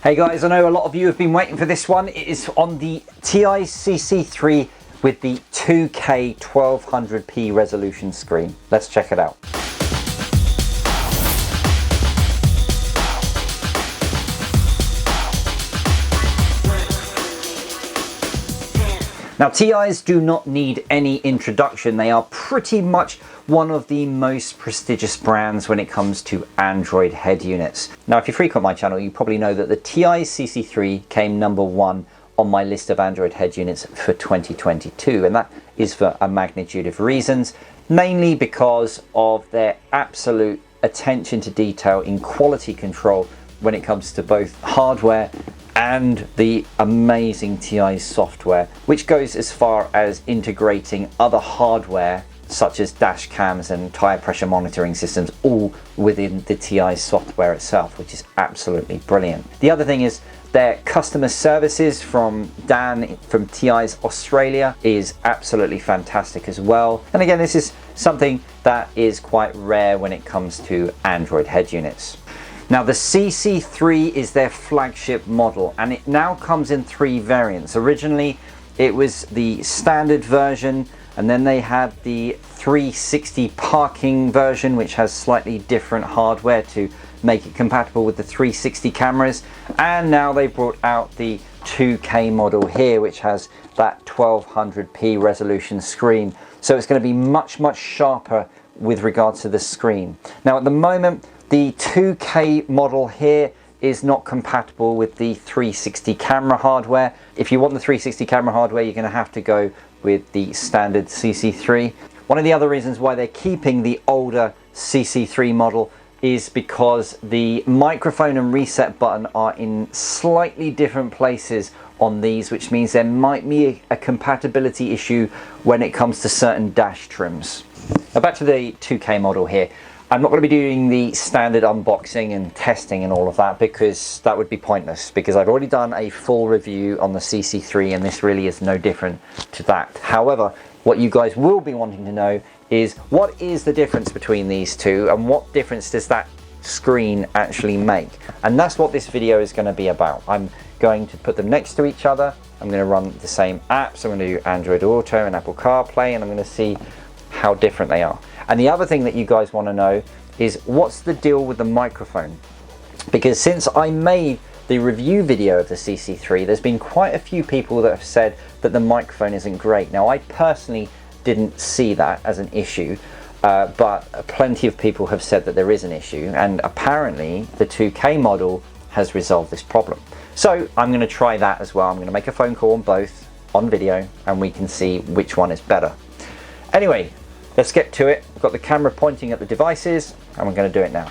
Hey guys, I know a lot of you have been waiting for this one. It is on the Teyes CC3 with the 2K 1200p resolution screen. Let's check it out. Now, Teyes do not need any introduction. They are pretty much one of the most prestigious brands when it comes to Android head units. Now, if you frequent my channel, you probably know that the Teyes CC3 came #1 on my list of Android head units for 2022, and that is for a magnitude of reasons, mainly because of their absolute attention to detail in quality control when it comes to both hardware and the amazing Teyes software, which goes as far as integrating other hardware such as dash cams and tire pressure monitoring systems all within the Teyes software itself, which is absolutely brilliant. The other thing is their customer services from Dan from Teyes Australia is absolutely fantastic as well. And again, this is something that is quite rare when it comes to Android head units. Now, the CC3 is their flagship model, and it now comes in 3 variants. Originally, it was the standard version, and then they had the 360 parking version, which has slightly different hardware to make it compatible with the 360 cameras. And now they brought out the 2K model here, which has that 1200p resolution screen. So it's going to be much sharper with regards to the screen. Now, at the moment, the 2K model here is not compatible with the 360 camera hardware. If you want the 360 camera hardware, you're going to have to go with the standard CC3. One of the other reasons why they're keeping the older CC3 model is because the microphone and reset button are in slightly different places on these, which means there might be a compatibility issue when it comes to certain dash trims. Now, back to the 2K model here. I'm not going to be doing the standard unboxing and testing and all of that, because that would be pointless, because I've already done a full review on the CC3 and this really is no different to that. However, what you guys will be wanting to know is what is the difference between these two and what difference does that screen actually make? And that's what this video is going to be about. I'm going to put them next to each other. I'm going to run the same apps. I'm going to do Android Auto and Apple CarPlay, and I'm going to see how different they are. And the other thing that you guys want to know is what's the deal with the microphone? Because since I made the review video of the CC3, there's been quite a few people that have said that the microphone isn't great. Now, I personally didn't see that as an issue, but plenty of people have said that there is an issue, and apparently the 2K model has resolved this problem. So I'm going to try that as well. I'm going to make a phone call on both on video, and we can see which one is better. Anyway, let's get to it. I've got the camera pointing at the devices, and we're going to do it now.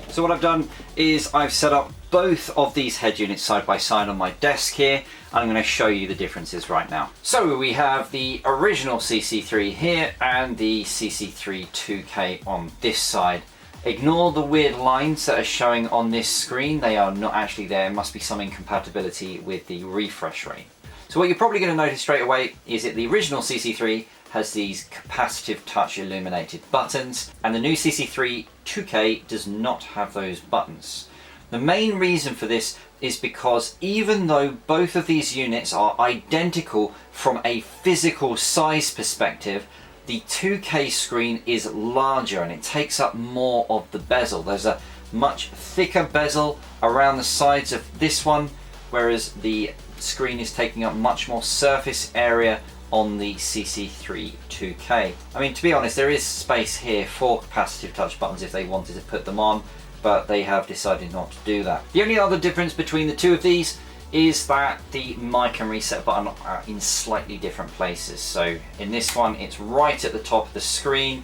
So what I've done is I've set up both of these head units side by side on my desk here, and I'm going to show you the differences right now. So we have the original CC3 here and the CC3 2K on this side. Ignore the weird lines that are showing on this screen. They are not actually there. Must be some incompatibility with the refresh rate. So what you're probably going to notice straight away is that the original CC3 has these capacitive touch illuminated buttons, and the new CC3 2K does not have those buttons. The main reason for this is because even though both of these units are identical from a physical size perspective, the 2K screen is larger and it takes up more of the bezel. There's a much thicker bezel around the sides of this one, whereas the screen is taking up much more surface area on the CC3 2K. I mean, to be honest, there is space here for capacitive touch buttons if they wanted to put them on, but they have decided not to do that. The only other difference between the two of these is that the mic and reset button are in slightly different places. So in this one, it's right at the top of the screen,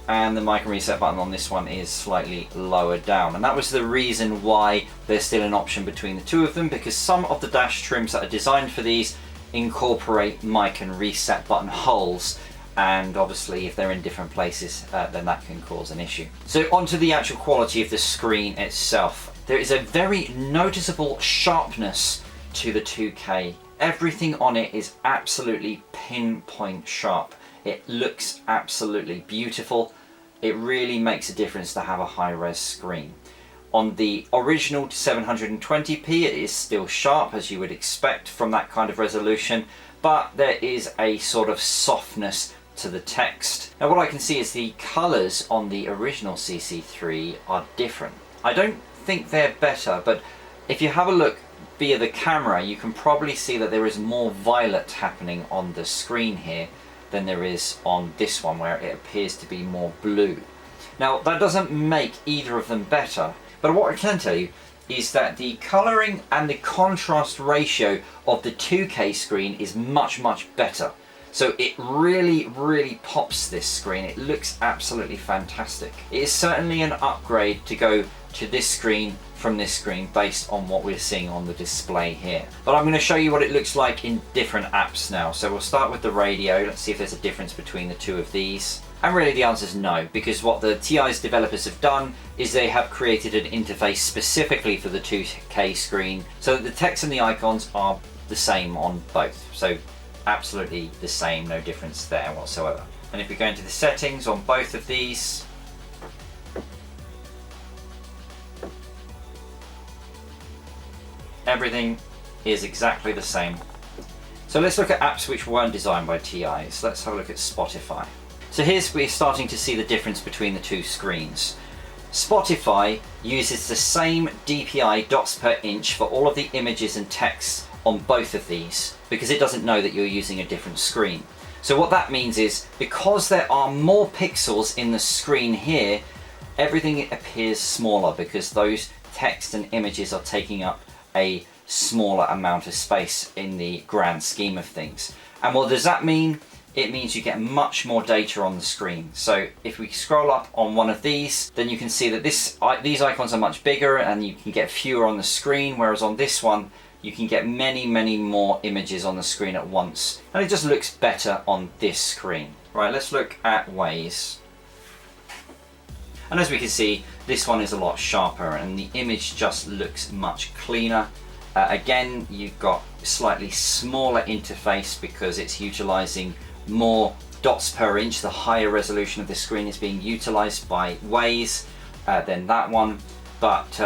and the mic and reset button on this one is slightly lower down. And that was the reason why there's still an option between the two of them, because some of the dash trims that are designed for these incorporate mic and reset button holes, and obviously if they're in different places then that can cause an issue. So onto the actual quality of the screen itself. There is a very noticeable sharpness to the 2K. Everything on it is absolutely pinpoint sharp. It looks absolutely beautiful. It really makes a difference to have a high-res screen. On the original 720p, it is still sharp, as you would expect from that kind of resolution, but there is a sort of softness to the text. Now what I can see is the colours on the original CC3 are different. I don't think they're better, but if you have a look via the camera, you can probably see that there is more violet happening on the screen here than there is on this one, where it appears to be more blue. Now that doesn't make either of them better, but what I can tell you is that the colouring and the contrast ratio of the 2K screen is much better. So it really pops this screen. It looks absolutely fantastic. It is certainly an upgrade to go to this screen from this screen based on what we're seeing on the display here. But I'm going to show you what it looks like in different apps now. So we'll start with the radio. Let's see if there's a difference between the two of these. And really the answer is no, because what the Teyes developers have done is they have created an interface specifically for the 2K screen, so that the text and the icons are the same on both. So absolutely the same, no difference there whatsoever. And if we go into the settings on both of these, everything is exactly the same. So let's look at apps which weren't designed by Teyes. Let's have a look at Spotify. So here's we're starting to see the difference between the two screens. Spotify uses the same DPI dots per inch for all of the images and texts on both of these, because it doesn't know that you're using a different screen. So what that means is, because there are more pixels in the screen here, everything appears smaller because those text and images are taking up a smaller amount of space in the grand scheme of things. And what does that mean? It means you get much more data on the screen. So if we scroll up on one of these, then you can see that these icons are much bigger and you can get fewer on the screen, whereas on this one you can get many more images on the screen at once, and it just looks better on this screen. Right, let's look at Waze. And as we can see, this one is a lot sharper and the image just looks much cleaner. Again, you've got slightly smaller interface because it's utilizing more dots per inch. The higher resolution of the screen is being utilized by Waze than that one. But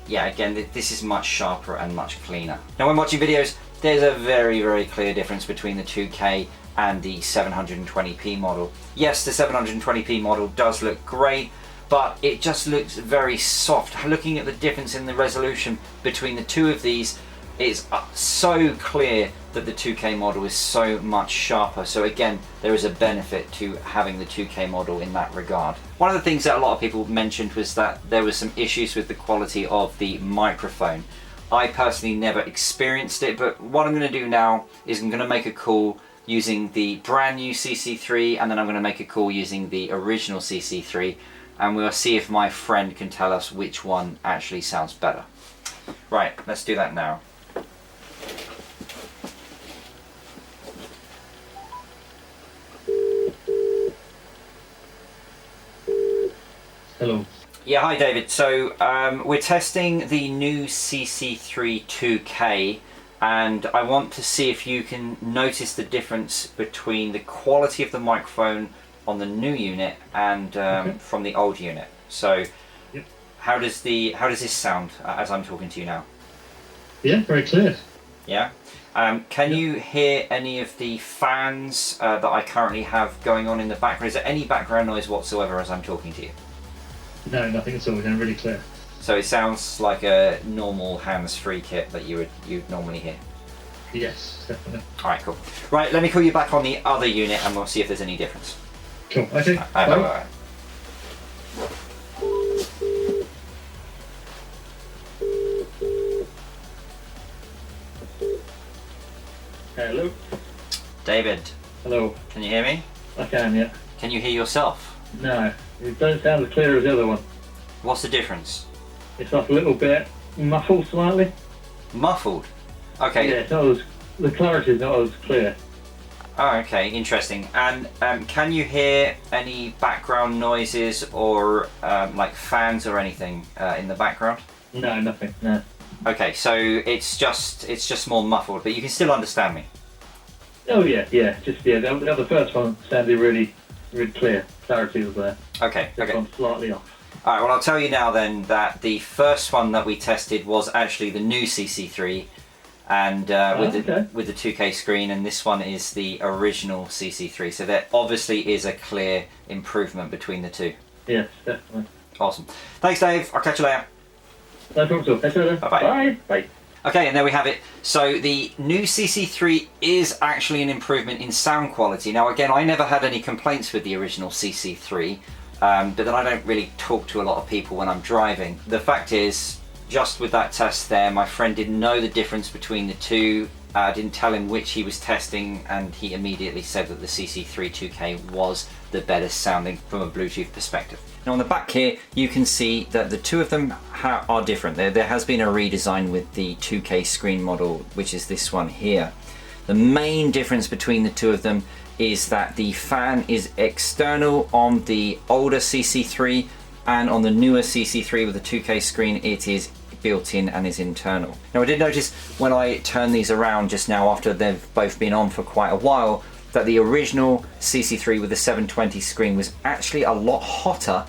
yeah, again, this is much sharper and much cleaner. Now when watching videos, there's a very clear difference between the 2K and the 720p model. Yes, the 720p model does look great, but it just looks very soft. Looking at the difference in the resolution between the two of these, it's so clear that the 2K model is so much sharper. So again, there is a benefit to having the 2K model in that regard. One of the things that a lot of people mentioned was that there was some issues with the quality of the microphone. I personally never experienced it, but what I'm going to do now is I'm going to make a call using the brand new CC3, and then I'm going to make a call using the original CC3, and we'll see if my friend can tell us which one actually sounds better. Right, let's do that now. Hello. Yeah, hi David. So we're testing the new CC3 2K, and I want to see if you can notice the difference between the quality of the microphone on the new unit and from the old unit. So yep. How does this sound as I'm talking to you now? Yeah, very clear. Yeah. Can you hear any of the fans that I currently have going on in the background? Is there any background noise whatsoever as I'm talking to you? No, nothing at all. They're really clear. So it sounds like a normal hands-free kit that you'd normally hear. Yes, definitely. All right, cool. Right, let me call you back on the other unit and we'll see if there's any difference. Cool. Okay. Bye. Hello. David. Hello. Can you hear me? I can, yeah. Can you hear yourself? No, it don't sound as clear as the other one. What's the difference? It's like a little bit muffled slightly. Muffled? Okay. Yeah, it's not as, the clarity's not as clear. Oh, okay, interesting. And can you hear any background noises or like fans or anything in the background? No, nothing, no. Okay, so it's just more muffled, but you can still understand me. Oh yeah, the first one sounded really clear. Clarity was there. Okay, This okay. one's slightly off. Alright, well I'll tell you now then that the first one that we tested was actually the new CC3 and with the 2K screen, and this one is the original CC3, so there obviously is a clear improvement between the two. Yes, definitely. Awesome. Thanks Dave, I'll catch you later. No problem at all. Thanks, later. Bye-bye. Bye. Bye. Okay, and there we have it. So the new CC3 is actually an improvement in sound quality. Now again, I never had any complaints with the original CC3, but then I don't really talk to a lot of people when I'm driving. The fact is, just with that test there, my friend didn't know the difference between the two. I didn't tell him which he was testing, and he immediately said that the CC3 2K was the better sounding from a Bluetooth perspective. Now on the back here, you can see that the two of them are different. There has been a redesign with the 2K screen model, which is this one here. The main difference between the two of them is that the fan is external on the older CC3, and on the newer CC3 with the 2K screen, it is built in and is internal. Now I did notice when I turned these around just now after they've both been on for quite a while that the original CC3 with the 720 screen was actually a lot hotter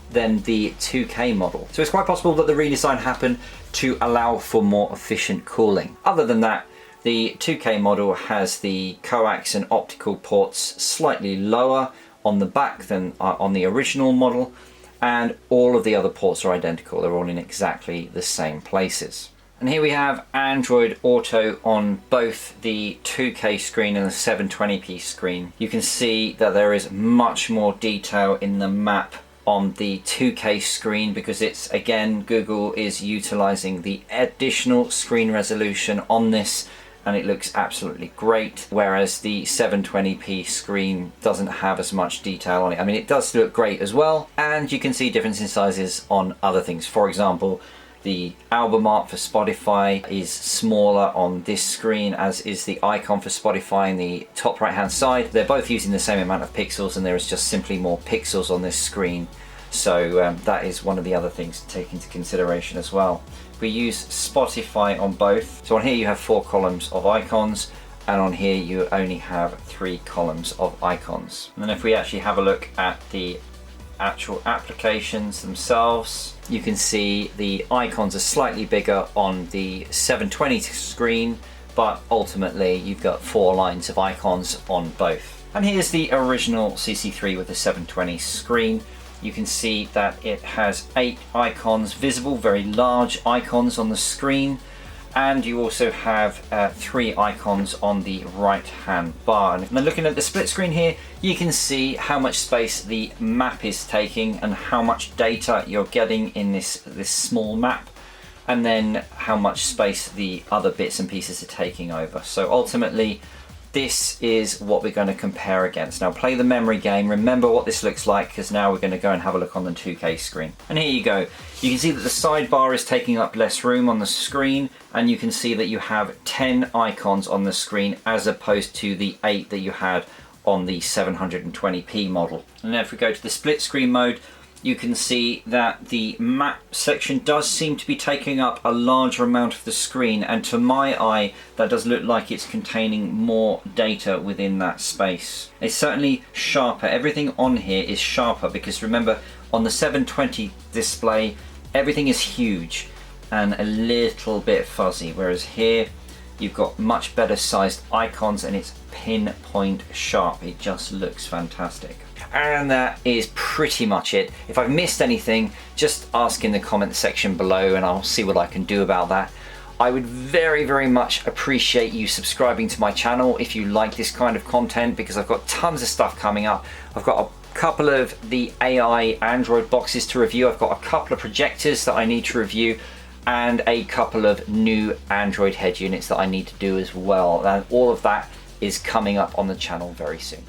than the 2K model. So it's quite possible that the redesign happened to allow for more efficient cooling. Other than that, the 2K model has the coax and optical ports slightly lower on the back than on the original model, and all of the other ports are identical. They're all in exactly the same places. And here we have Android Auto on both the 2K screen and the 720p screen. You can see that there is much more detail in the map on the 2K screen because it's, again, Google is utilizing the additional screen resolution on this, and it looks absolutely great, whereas the 720p screen doesn't have as much detail on it. I mean, it does look great as well, and you can see difference in sizes on other things. For example, the album art for Spotify is smaller on this screen, as is the icon for Spotify in the top right hand side. They're both using the same amount of pixels, and there is just simply more pixels on this screen. So that is one of the other things to take into consideration as well. We use Spotify on both. So on here you have 4 columns of icons, and on here you only have 3 columns of icons. And then if we actually have a look at the actual applications themselves, you can see the icons are slightly bigger on the 720 screen, but ultimately you've got 4 lines of icons on both. And here's the original CC3 with the 720 screen. You can see that it has 8 icons visible, very large icons on the screen, and you also have 3 icons on the right hand bar. And then looking at the split screen here, you can see how much space the map is taking and how much data you're getting in this small map, and then how much space the other bits and pieces are taking over. So ultimately, this is what we're going to compare against. Now play the memory game, remember what this looks like, because now we're going to go and have a look on the 2K screen. And here you go. You can see that the sidebar is taking up less room on the screen, and you can see that you have 10 icons on the screen as opposed to the 8 that you had on the 720p model. And then if we go to the split screen mode, you can see that the map section does seem to be taking up a larger amount of the screen, and to my eye that does look like it's containing more data within that space. It's certainly sharper. Everything on here is sharper because remember, on the 720 display everything is huge and a little bit fuzzy, whereas here you've got much better sized icons and it's pinpoint sharp. It just looks fantastic. And that is pretty much it. If I've missed anything, just ask in the comment section below and I'll see what I can do about that. I would very, very much appreciate you subscribing to my channel if you like this kind of content, because I've got tons of stuff coming up. I've got a couple of the AI Android boxes to review. I've got a couple of projectors that I need to review, and a couple of new Android head units that I need to do as well. And all of that is coming up on the channel very soon.